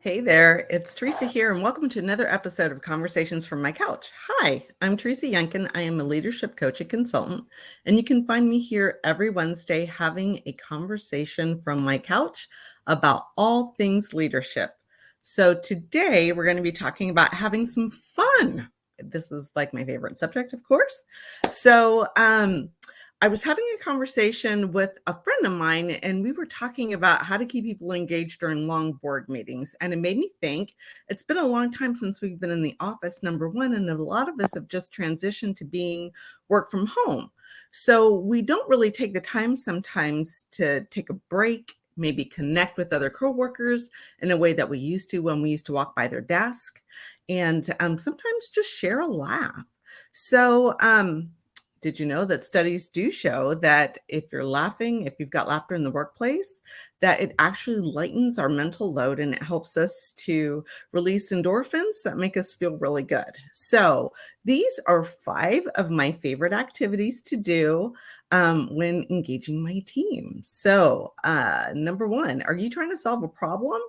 Hey there, it's Teresa here, and welcome to another episode of Conversations from My Couch. Hi, I'm Teresa Yankin. I am a leadership coach and consultant, and you can find me here every Wednesday having a conversation from my couch about all things leadership. So today we're going to be talking about having some fun. This is like my favorite subject, of course. So, I was having a conversation with a friend of mine, and we were talking about how to keep people engaged during long board meetings. And it made me think it's been a long time since we've been in the office, number one, and a lot of us have just transitioned to being work from home. So we don't really take the time sometimes to take a break, maybe connect with other coworkers in a way that we used to when we used to walk by their desk, and sometimes just share a laugh. So, did you know that studies do show that if you're laughing, if you've got laughter in the workplace, that it actually lightens our mental load and it helps us to release endorphins that make us feel really good. So, these are 5 of my favorite activities to do when engaging my team. So, number 1, are you trying to solve a problem?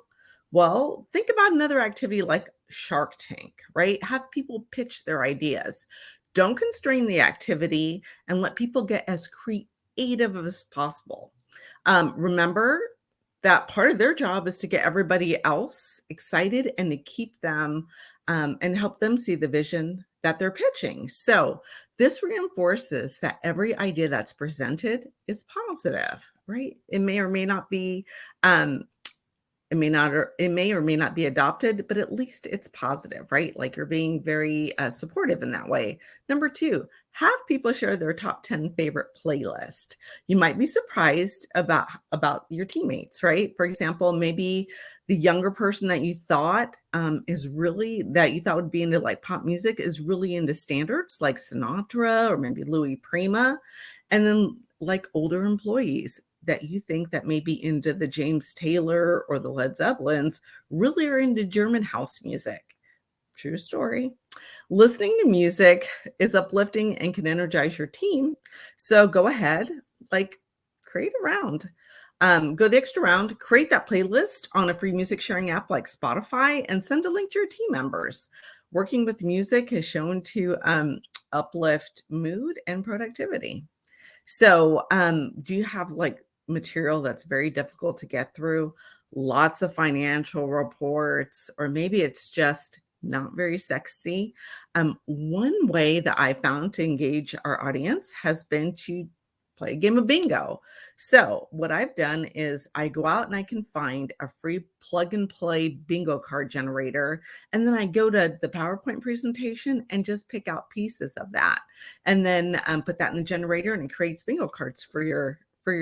Well, think about another activity like Shark Tank, right? Have people pitch their ideas. Don't constrain the activity and let people get as creative as possible. Remember that part of their job is to get everybody else excited and to keep them and help them see the vision that they're pitching. So, this reinforces that every idea that's presented is positive, right? It may or may not be um, it may or may not be adopted, but at least it's positive, right? Like you're being very supportive in that way. Number 2, have people share their top 10 favorite playlist. You might be surprised about your teammates, right? For example, maybe the younger person that you thought that you thought would be into like pop music is really into standards like Sinatra or maybe Louis Prima. And then like older employees that you think that may be into the James Taylor or the Led Zeppelins really are into German house music. True story. Listening to music is uplifting and can energize your team. So go ahead, like create a round. Go the extra round, create that playlist on a free music sharing app like Spotify and send a link to your team members. Working with music is shown to uplift mood and productivity. So, do you have like material that's very difficult to get through? Lots of financial reports, or maybe it's just not very sexy. One way that I found to engage our audience has been to play a game of bingo. So, what I've done is I go out and I can find a free plug and play bingo card generator. And then I go to the PowerPoint presentation and just pick out pieces of that and then put that in the generator and it creates bingo cards for your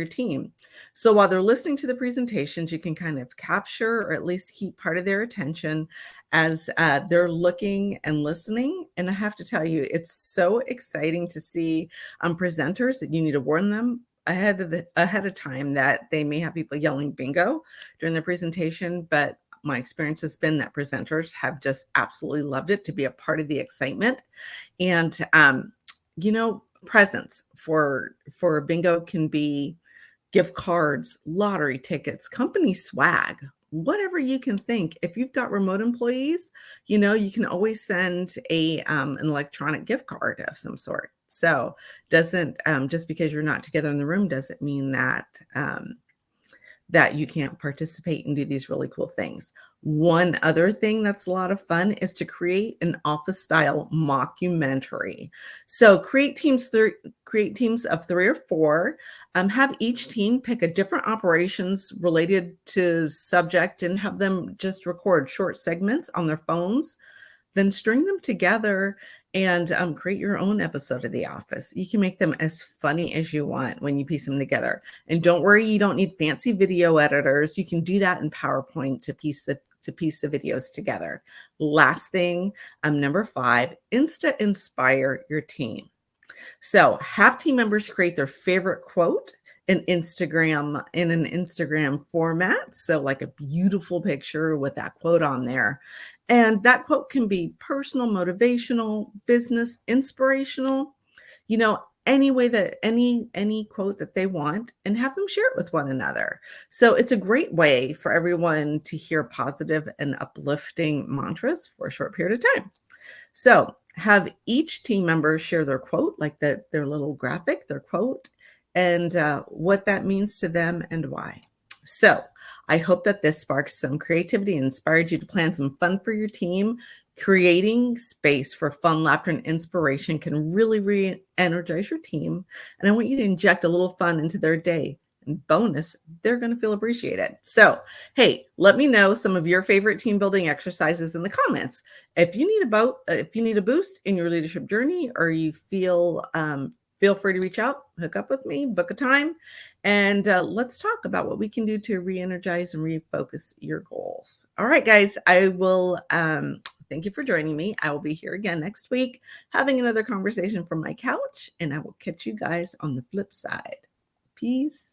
team. So while they're listening to the presentations, you can kind of capture or at least keep part of their attention as they're looking and listening. And I have to tell you, it's so exciting to see presenters that you need to warn them ahead of time that they may have people yelling bingo during the presentation, but my experience has been that presenters have just absolutely loved it to be a part of the excitement. And presents for bingo can be gift cards, lottery tickets, company swag, whatever you can think. If you've got remote employees, you can always send an electronic gift card of some sort. So doesn't just because you're not together in the room doesn't mean that you can't participate and do these really cool things. One other thing that's a lot of fun is to create an office style mockumentary. So create teams of 3 or 4. Have each team pick a different operations related to subject and have them just record short segments on their phones. Then string them together and create your own episode of The Office. You can make them as funny as you want when you piece them together. And don't worry, you don't need fancy video editors. You can do that in PowerPoint to piece the videos together. Last thing, number 5, inspire your team. So have team members create their favorite quote in an Instagram format. So like a beautiful picture with that quote on there. And that quote can be personal, motivational, business, inspirational. any way that any quote that they want and have them share it with one another. So it's a great way for everyone to hear positive and uplifting mantras for a short period of time. So have each team member share their quote, like their little graphic, their quote, and what that means to them and why. So I hope that this sparks some creativity and inspired you to plan some fun for your team. Creating space for fun, laughter, and inspiration can really re-energize your team. And I want you to inject a little fun into their day. And bonus, they're going to feel appreciated. So, hey, let me know some of your favorite team building exercises in the comments. If you need a boost in your leadership journey, or you feel free to reach out, hook up with me, book a time, and let's talk about what we can do to re-energize and refocus your goals. All right, guys, I will thank you for joining me. I will be here again next week having another conversation from my couch, and I will catch you guys on the flip side. Peace.